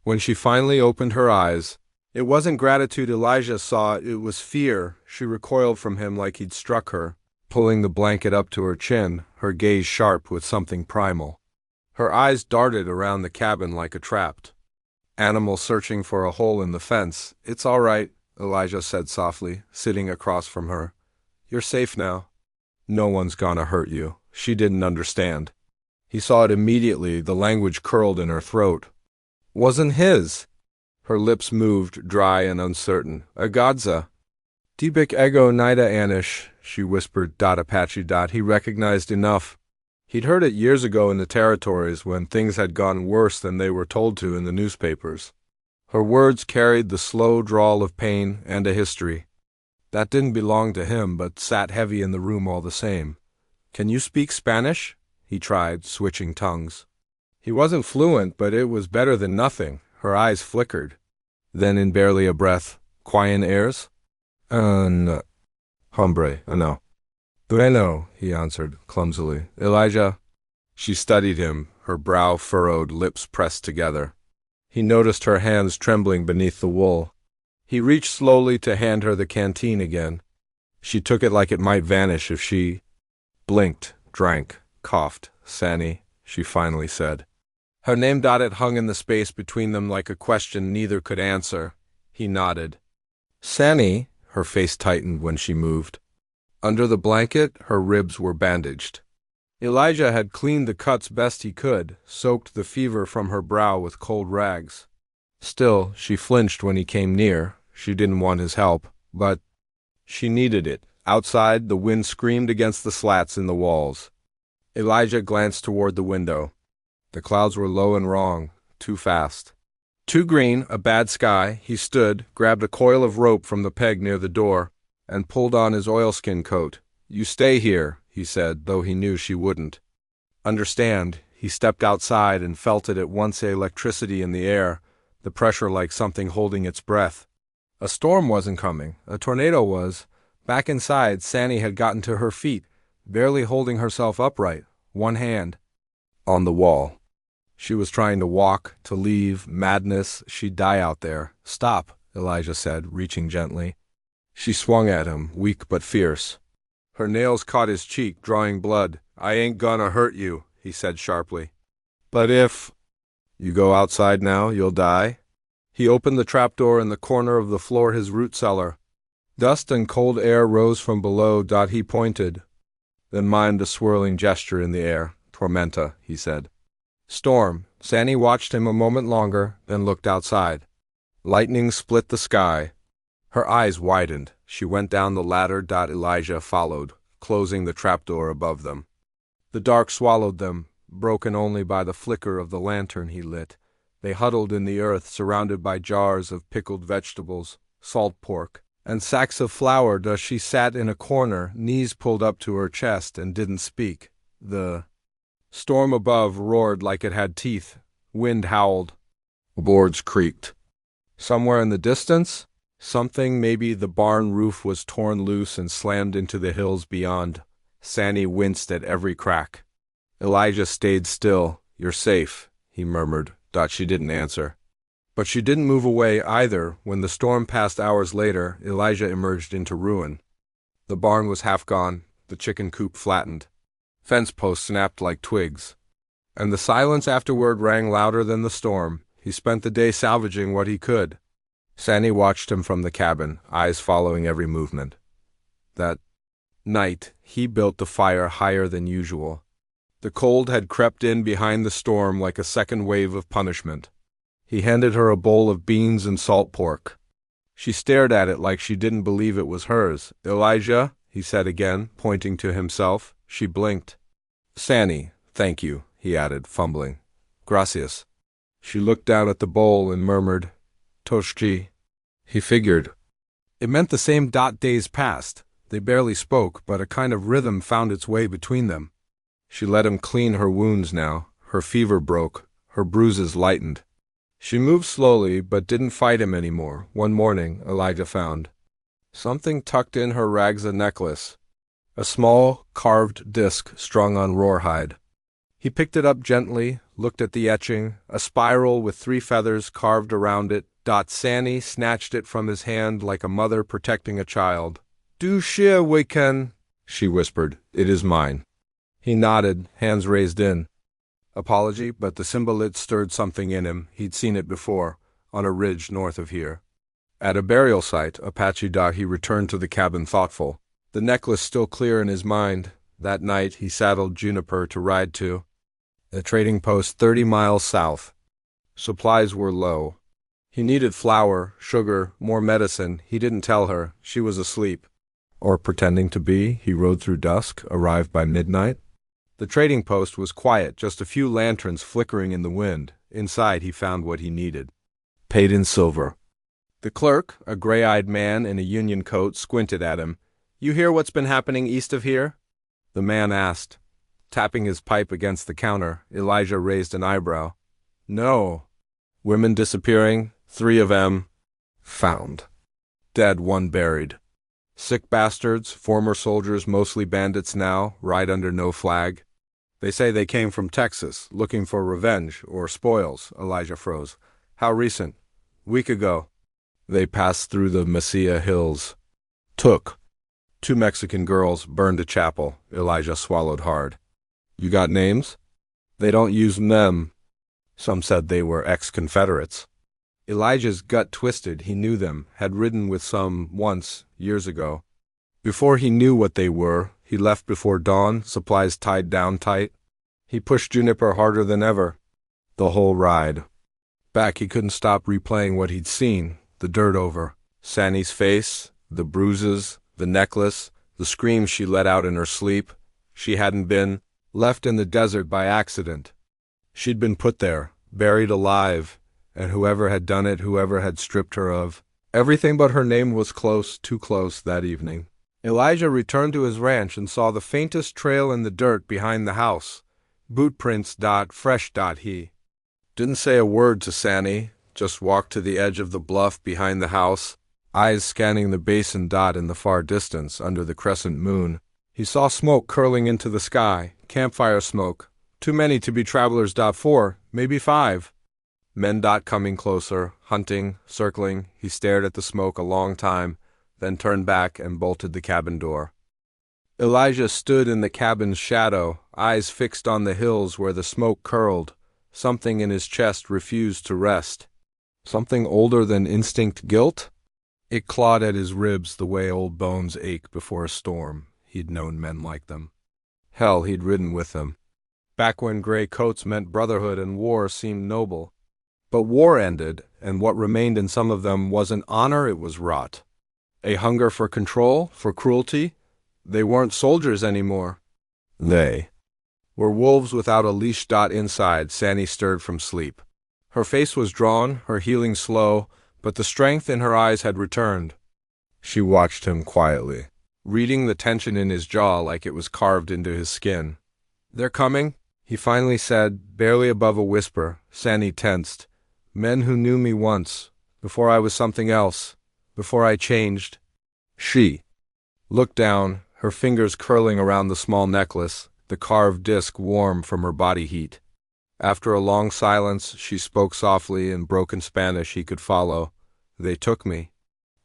When she finally opened her eyes, it wasn't gratitude Elijah saw, it was fear. She recoiled from him like he'd struck her, pulling the blanket up to her chin, her gaze sharp with something primal. Her eyes darted around the cabin like a trapped animal searching for a hole in the fence. "It's all right," Elijah said softly, sitting across from her. "You're safe now. No one's gonna hurt you." She didn't understand. He saw it immediately, the language curled in her throat. Wasn't his. Her lips moved, dry and uncertain. "Agadza. Dibik ego nida anish," she whispered. Apache. He recognized enough. He'd heard it years ago in the territories when things had gone worse than they were told to in the newspapers. Her words carried the slow drawl of pain and a history. That didn't belong to him, but sat heavy in the room all the same. "Can you speak Spanish?" he tried, switching tongues. He wasn't fluent, but it was better than nothing. Her eyes flickered. Then in barely a breath, "Quiet airs?" No. Hombre, no. "Bueno," he answered, clumsily. "Elijah." She studied him, her brow furrowed, lips pressed together. He noticed her hands trembling beneath the wool. He reached slowly to hand her the canteen again. She took it like it might vanish if she blinked, drank, coughed. "Sani," she finally said. Her name dotted hung in the space between them like a question neither could answer. He nodded. "Sani," her face tightened when she moved. Under the blanket, her ribs were bandaged. Elijah had cleaned the cuts best he could, soaked the fever from her brow with cold rags. Still, she flinched when he came near. She didn't want his help, but she needed it. Outside, the wind screamed against the slats in the walls. Elijah glanced toward the window. The clouds were low and wrong, too fast. Too green, a bad sky. He stood, grabbed a coil of rope from the peg near the door, and pulled on his oilskin coat. "You stay here," he said, though he knew she wouldn't understand. He stepped outside and felt it at once, electricity in the air, the pressure like something holding its breath. A storm wasn't coming, a tornado was. Back inside, Sani had gotten to her feet, barely holding herself upright, one hand on the wall. She was trying to walk, to leave, madness, she'd die out there. "Stop," Elijah said, reaching gently. She swung at him, weak but fierce. Her nails caught his cheek, drawing blood. "I ain't gonna hurt you," he said sharply. "But if you go outside now, you'll die." He opened the trapdoor in the corner of the floor, his root cellar. Dust and cold air rose from below. He pointed, then mimed a swirling gesture in the air. "Tormenta," he said. "Storm." Sani watched him a moment longer, then looked outside. Lightning split the sky. Her eyes widened. She went down the ladder. Elijah followed, closing the trapdoor above them. The dark swallowed them, broken only by the flicker of the lantern he lit. They huddled in the earth, surrounded by jars of pickled vegetables, salt pork, and sacks of flour. She sat in a corner, knees pulled up to her chest, and didn't speak. The storm above roared like it had teeth. Wind howled. Boards creaked. Somewhere in the distance, something, maybe the barn roof, was torn loose and slammed into the hills beyond. Sani winced at every crack. Elijah stayed still. "You're safe," he murmured. She didn't answer. But she didn't move away either. When the storm passed hours later, Elijah emerged into ruin. The barn was half gone, the chicken coop flattened. Fence posts snapped like twigs. And the silence afterward rang louder than the storm. He spent the day salvaging what he could. Sani watched him from the cabin, eyes following every movement. That night, he built the fire higher than usual. The cold had crept in behind the storm like a second wave of punishment. He handed her a bowl of beans and salt pork. She stared at it like she didn't believe it was hers. "Elijah," he said again, pointing to himself. She blinked. "Sani, thank you," he added, fumbling. "Gracias." She looked down at the bowl and murmured, "Toshchi." He figured. It meant the same. Days passed. They barely spoke, but a kind of rhythm found its way between them. She let him clean her wounds now. Her fever broke. Her bruises lightened. She moved slowly, but didn't fight him anymore. One morning, Elijah found something tucked in her rags, a necklace, a small carved disc strung on rawhide. He picked it up gently, looked at the etching, a spiral with 3 feathers carved around it. Sani snatched it from his hand like a mother protecting a child. "Do share we can," she whispered. "It is mine." He nodded, hands raised in. Apology, but the symbolit stirred something in him. He'd seen it before, on a ridge north of here. At a burial site, Apache. He returned to the cabin thoughtful, the necklace still clear in his mind. That night, he saddled Juniper to ride to a trading post 30 miles south. Supplies were low. He needed flour, sugar, more medicine. He didn't tell her. She was asleep. Or pretending to be. He rode through dusk, arrived by midnight. The trading post was quiet, just a few lanterns flickering in the wind. Inside, he found what he needed. Paid in silver. The clerk, a gray-eyed man in a union coat, squinted at him. "You hear what's been happening east of here?" The man asked. Tapping his pipe against the counter, Elijah raised an eyebrow. "No. Women disappearing, 3 of them found. Dead, 1 buried. Sick bastards, former soldiers, mostly bandits now, ride under no flag. They say they came from Texas, looking for revenge or spoils." Elijah froze. "How recent?" "Week ago. They passed through the Mesilla Hills. Took 2 Mexican girls, burned a chapel." Elijah swallowed hard. "You got names?" "They don't use them. Some said they were ex-Confederates." Elijah's gut twisted. He knew them, had ridden with some once, years ago. Before he knew what they were, he left before dawn, supplies tied down tight. He pushed Juniper harder than ever. The whole ride. Back, he couldn't stop replaying what he'd seen, the dirt over. Sani's face, the bruises, the necklace, the screams she let out in her sleep. She hadn't been left in the desert by accident. She'd been put there, buried alive, and whoever had done it, whoever had stripped her of everything but her name, was close, too close that evening. Elijah returned to his ranch and saw the faintest trail in the dirt behind the house. Boot prints. Fresh. He didn't say a word to Sani, just walked to the edge of the bluff behind the house, eyes scanning the basin dot in the far distance under the crescent moon. He saw smoke curling into the sky, campfire smoke. Too many to be travelers. 4, maybe 5. Men. Coming closer, hunting, circling. He stared at the smoke a long time, then turned back and bolted the cabin door. Elijah stood in the cabin's shadow, eyes fixed on the hills where the smoke curled. Something in his chest refused to rest. Something older than instinct guilt? It clawed at his ribs the way old bones ache before a storm. He'd known men like them. Hell, he'd ridden with them. Back when gray coats meant brotherhood and war seemed noble. But war ended, and what remained in some of them wasn't honor, it was rot. A hunger for control, for cruelty. They weren't soldiers anymore. They were wolves without a leash. Inside, Sani stirred from sleep. Her face was drawn, her healing slow, but the strength in her eyes had returned. She watched him quietly, reading the tension in his jaw like it was carved into his skin. "They're coming," he finally said, barely above a whisper. Sani tensed. "Men who knew me once, before I was something else, before I changed." She looked down, her fingers curling around the small necklace, the carved disc warm from her body heat. After a long silence, she spoke softly in broken Spanish he could follow. "They took me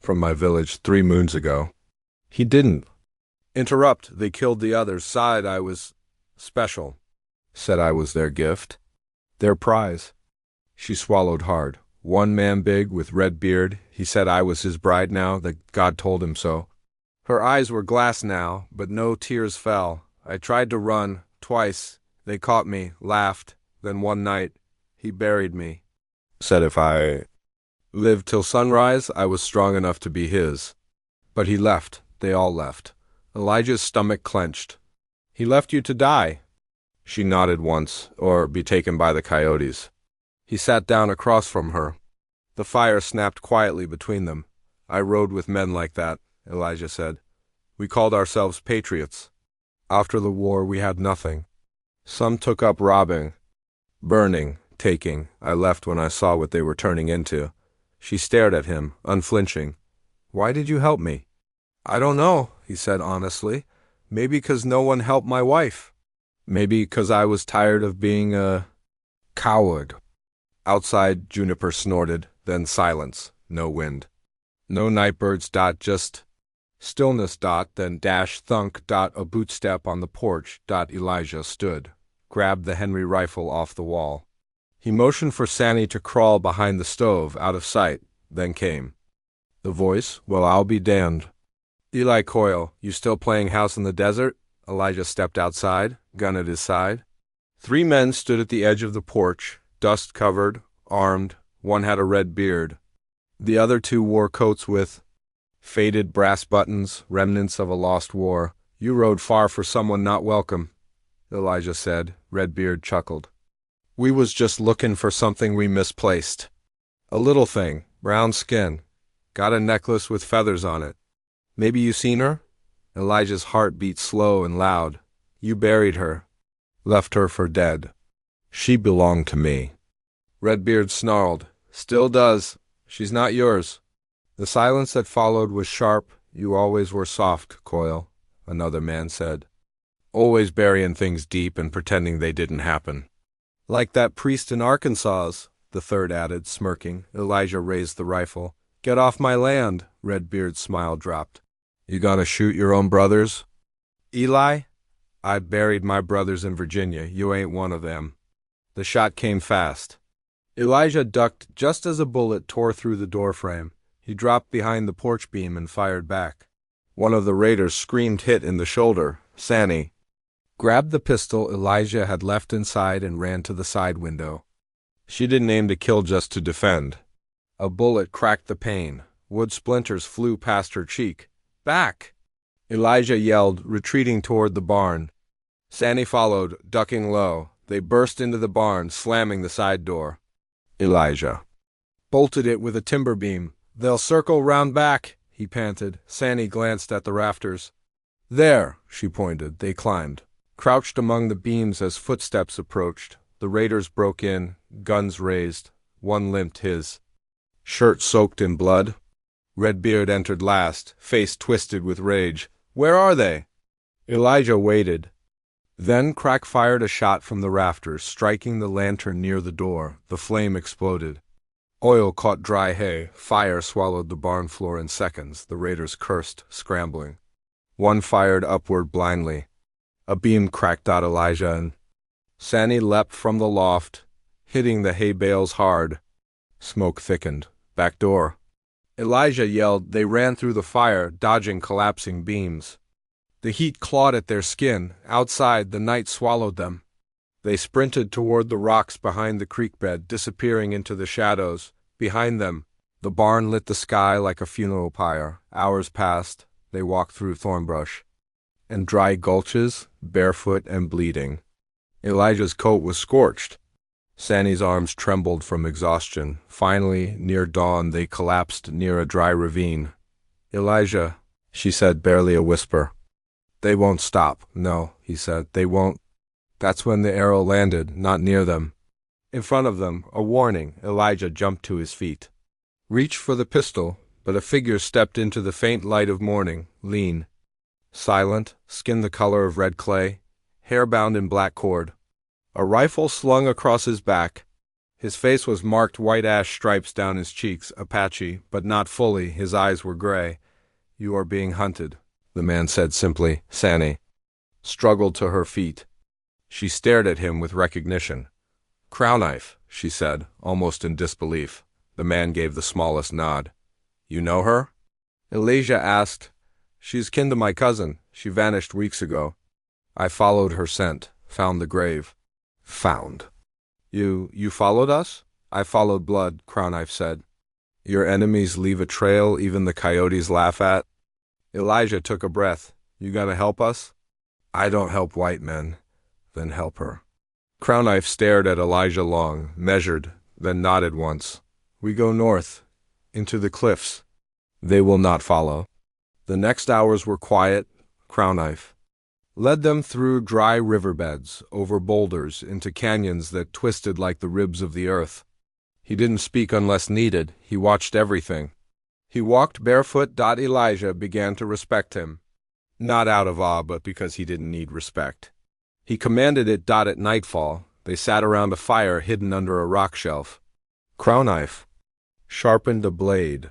from my village 3 moons ago." He didn't interrupt. "They killed the others, said I was special, said I was their gift, their prize." She swallowed hard. "1 man big with red beard. He said I was his bride now, that God told him so." Her eyes were glass now, but no tears fell. "I tried to run, twice. They caught me, laughed. Then one night, he buried me. Said if I lived till sunrise, I was strong enough to be his. But he left. They all left." Elijah's stomach clenched. "He left you to die." She nodded once, or be taken by the coyotes. He sat down across from her. The fire snapped quietly between them. "I rode with men like that," Elijah said. "We called ourselves patriots. After the war, we had nothing. Some took up robbing, burning, taking. I left when I saw what they were turning into." She stared at him, unflinching. "Why did you help me?" "I don't know," he said honestly. "Maybe 'cause no one helped my wife. Maybe 'cause I was tired of being a Coward. Outside, Juniper snorted, then silence, no wind. No nightbirds. Just stillness. Then dash thunk. A bootstep on the porch. Elijah stood, grabbed the Henry rifle off the wall. He motioned for Sandy to crawl behind the stove, out of sight, then came. The voice, well, I'll be damned. Eli Coyle, you still playing house in the desert? Elijah stepped outside, gun at his side. 3 men stood at the edge of the porch, dust-covered, armed. One had a red beard. The other 2 wore coats with faded brass buttons, remnants of a lost war. You rode far for someone not welcome, Elijah said. Redbeard chuckled. We was just looking for something we misplaced. A little thing, brown skin. Got a necklace with feathers on it. Maybe you seen her? Elijah's heart beat slow and loud. You buried her. Left her for dead. She belonged to me. Redbeard snarled. Still does. She's not yours. The silence that followed was sharp. You always were soft, Coyle, another man said. Always burying things deep and pretending they didn't happen. Like that priest in Arkansas, the third added, smirking. Elijah raised the rifle. Get off my land, Redbeard's smile dropped. You gonna shoot your own brothers? Eli? I buried my brothers in Virginia. You ain't one of them. The shot came fast. Elijah ducked just as a bullet tore through the doorframe. He dropped behind the porch beam and fired back. One of the raiders screamed, hit in the shoulder. Sandy grabbed the pistol Elijah had left inside and ran to the side window. She didn't aim to kill, just to defend. A bullet cracked the pane. Wood splinters flew past her cheek. Back! Elijah yelled, retreating toward the barn. Sandy followed, ducking low. They burst into the barn, slamming the side door. Elijah bolted it with a timber beam. They'll circle round back, he panted. Sandy glanced at the rafters. There, she pointed. They climbed. Crouched among the beams as footsteps approached. The raiders broke in, guns raised. One limped, his shirt soaked in blood. Redbeard entered last, face twisted with rage. Where are they? Elijah waited. Then Crack fired a shot from the rafters, striking the lantern near the door. The flame exploded. Oil caught dry hay. Fire swallowed the barn floor in seconds. The raiders cursed, scrambling. One fired upward blindly. A beam cracked out Elijah, and Sandy leapt from the loft, hitting the hay bales hard. Smoke thickened. Back door. Elijah yelled. They ran through the fire, dodging collapsing beams. The heat clawed at their skin. Outside, the night swallowed them. They sprinted toward the rocks behind the creek bed, disappearing into the shadows. Behind them, the barn lit the sky like a funeral pyre. Hours passed. They walked through thornbrush and dry gulches, barefoot and bleeding. Elijah's coat was scorched. Sandy's arms trembled from exhaustion. Finally, near dawn, they collapsed near a dry ravine. Elijah, she said, barely a whisper. They won't stop. No, he said, they won't. That's when the arrow landed, not near them. In front of them, a warning. Elijah jumped to his feet. Reached for the pistol, but a figure stepped into the faint light of morning, lean, silent, skin the color of red clay, hair bound in black cord. A rifle slung across his back. His face was marked white ash stripes down his cheeks, Apache, but not fully. His eyes were gray. You are being hunted, the man said simply. Sandy struggled to her feet. She stared at him with recognition. Crowknife, she said, almost in disbelief. The man gave the smallest nod. You know her? Elijah asked. She's kin to my cousin. She vanished weeks ago. I followed her scent, found the grave. Found. You followed us? I followed blood, Crowknife said. Your enemies leave a trail even the coyotes laugh at? Elijah took a breath. You gonna help us? I don't help white men. Then help her. Crowknife stared at Elijah long, measured, then nodded once. We go north, into the cliffs. They will not follow. The next hours were quiet. Crowknife led them through dry riverbeds, over boulders, into canyons that twisted like the ribs of the earth. He didn't speak unless needed. He watched everything. He walked barefoot. Elijah began to respect him. Not out of awe, but because he didn't need respect. He commanded it. At nightfall, They sat around a fire hidden under a rock shelf. Crowknife sharpened a blade.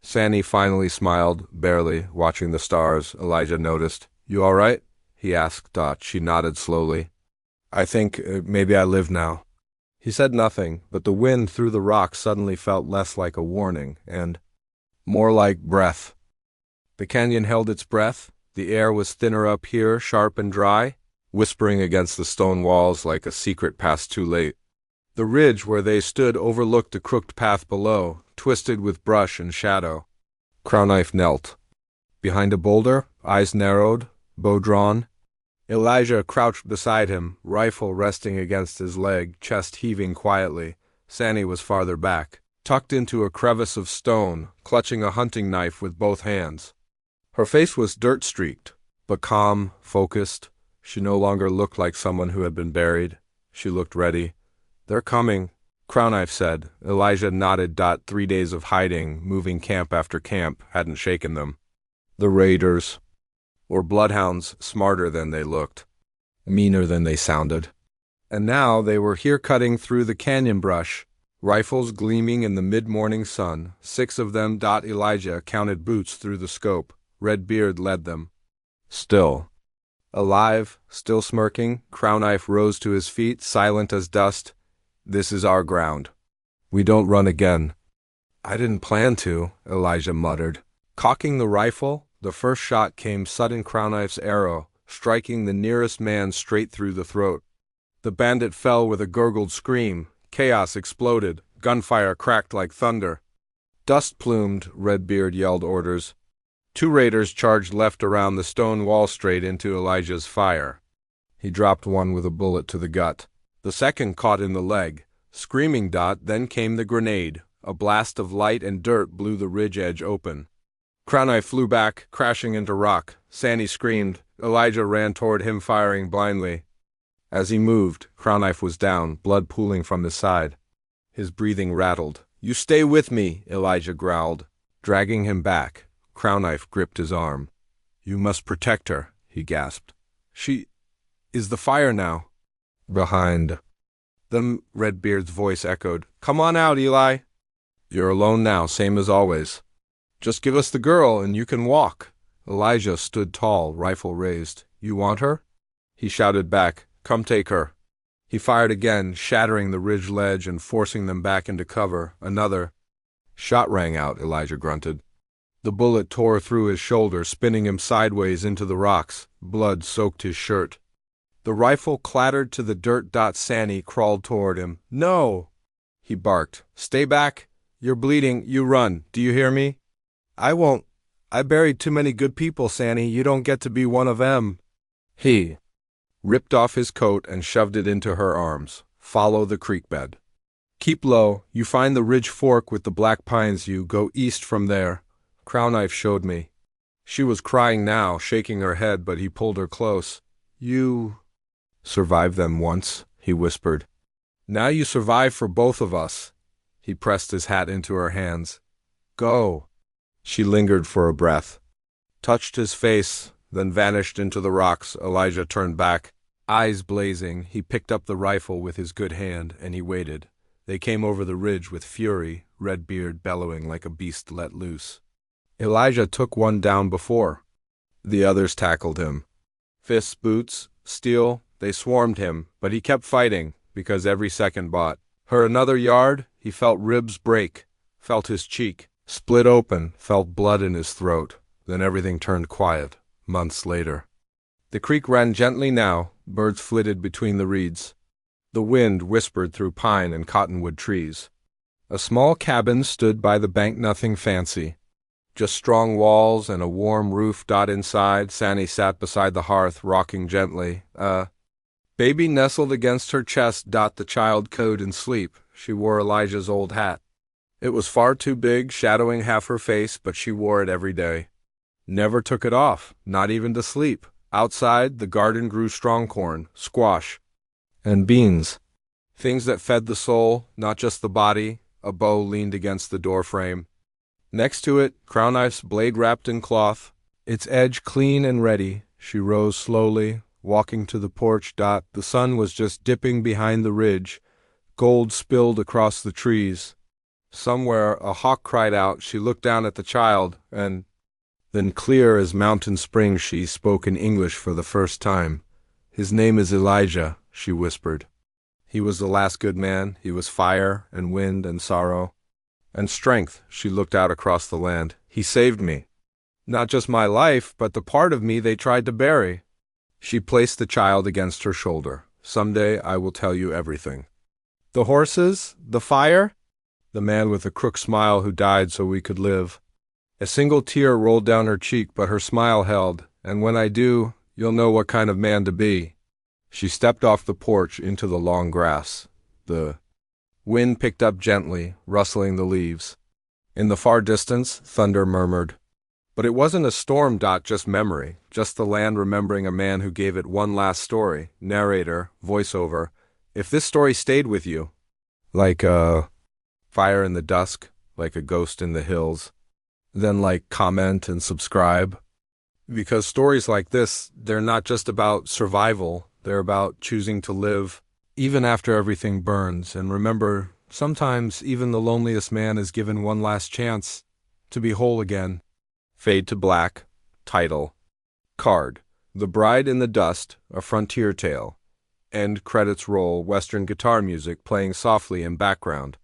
Sandy finally smiled, barely, watching the stars. Elijah noticed. "You all right?" he asked. She nodded slowly. "I think maybe I live now." He said nothing, but the wind through the rocks suddenly felt less like a warning, and more like breath. The canyon held its breath. The air was thinner up here, sharp and dry, whispering against the stone walls like a secret passed too late. The ridge where they stood overlooked the crooked path below, twisted with brush and shadow. Crowknife knelt. Behind a boulder, eyes narrowed, bow drawn. Elijah crouched beside him, rifle resting against his leg, chest heaving quietly. Sandy was farther back, tucked into a crevice of stone, clutching a hunting knife with both hands. Her face was dirt-streaked, but calm, focused. She no longer looked like someone who had been buried. She looked ready. "They're coming," Crowknife said. Elijah nodded. 3 days of hiding, moving camp after camp, hadn't shaken them. The raiders, or bloodhounds, smarter than they looked, meaner than they sounded. And now they were here cutting through the canyon brush, rifles gleaming in the mid-morning sun. 6 of them. Elijah counted boots through the scope. Redbeard led them. Still. Alive, still smirking, Crowknife rose to his feet, silent as dust. "This is our ground. We don't run again." "I didn't plan to," Elijah muttered. Cocking the rifle, the first shot came sudden. Crowknife's arrow, striking the nearest man straight through the throat. The bandit fell with a gurgled scream. Chaos exploded. Gunfire cracked like thunder. "Dust-plumed," Redbeard yelled orders. 2 raiders charged left around the stone wall straight into Elijah's fire. He dropped one with a bullet to the gut. The second caught in the leg. Screaming. Then came the grenade. A blast of light and dirt blew the ridge edge open. Crowknife flew back, crashing into rock. Sandy screamed. Elijah ran toward him, firing blindly. As he moved, Crowknife was down, blood pooling from his side. His breathing rattled. "You stay with me," Elijah growled, dragging him back. Crowknife gripped his arm. "You must protect her," he gasped. "She is the fire now." "Behind them," Redbeard's voice echoed. "Come on out, Eli. You're alone now, same as always. Just give us the girl and you can walk." Elijah stood tall, rifle raised. "You want her?" He shouted back. "Come take her." He fired again, shattering the ridge ledge and forcing them back into cover. Another shot rang out, Elijah grunted. The bullet tore through his shoulder, spinning him sideways into the rocks. Blood soaked his shirt. The rifle clattered to the dirt. Sandy crawled toward him. "No!" he barked. "Stay back. You're bleeding. You run. Do you hear me?" "I won't. I buried too many good people, Sandy. You don't get to be one of them." He ripped off his coat and shoved it into her arms. "Follow the creek bed. Keep low. You find the ridge fork with the black pines. You go east from there. Crowknife showed me." She was crying now, shaking her head, but he pulled her close. "You survived them once," he whispered. "Now you survive for both of us." He pressed his hat into her hands. "Go." She lingered for a breath, touched his face, then vanished into the rocks. Elijah turned back, eyes blazing. He picked up the rifle with his good hand, and he waited. They came over the ridge with fury, Redbeard bellowing like a beast let loose. Elijah took one down before. The others tackled him. Fists, boots, steel, they swarmed him, but he kept fighting, because every second bought her another yard. He felt ribs break, felt his cheek split open, felt blood in his throat. Then everything turned quiet, months later. The creek ran gently now, birds flitted between the reeds. The wind whispered through pine and cottonwood trees. A small cabin stood by the bank, nothing fancy. Just strong walls and a warm roof. Inside, Sandy sat beside the hearth, rocking gently. Baby nestled against her chest. The child cooed in sleep. She wore Elijah's old hat. It was far too big, shadowing half her face, but she wore it every day. Never took it off, not even to sleep. Outside, the garden grew strong corn, squash, and beans. Things that fed the soul, not just the body. A bow leaned against the doorframe. Next to it, Crowknife's blade wrapped in cloth, its edge clean and ready. She rose slowly, walking to the porch. The sun was just dipping behind the ridge, gold spilled across the trees. Somewhere a hawk cried out. She looked down at the child, and then, clear as mountain spring, she spoke in English for the first time. "His name is Elijah," she whispered. "He was the last good man. He was fire and wind and sorrow and strength." She looked out across the land. "He saved me. Not just my life, but the part of me they tried to bury." She placed the child against her shoulder. "Someday I will tell you everything." "The horses? The fire?" "The man with the crook smile who died so we could live." A single tear rolled down her cheek, but her smile held. "And when I do, you'll know what kind of man to be." She stepped off the porch into the long grass. The wind picked up gently, rustling the leaves. In the far distance, thunder murmured. But it wasn't a storm. Just memory, just the land remembering a man who gave it one last story. Narrator, voiceover. If this story stayed with you, like a fire in the dusk, like a ghost in the hills, then comment and subscribe. Because stories like this, they're not just about survival, they're about choosing to live, even after everything burns. And remember, sometimes even the loneliest man is given one last chance to be whole again. Fade to black. Title. Card. The Bride in the Dust, a frontier tale. End credits roll. Western guitar music playing softly in background.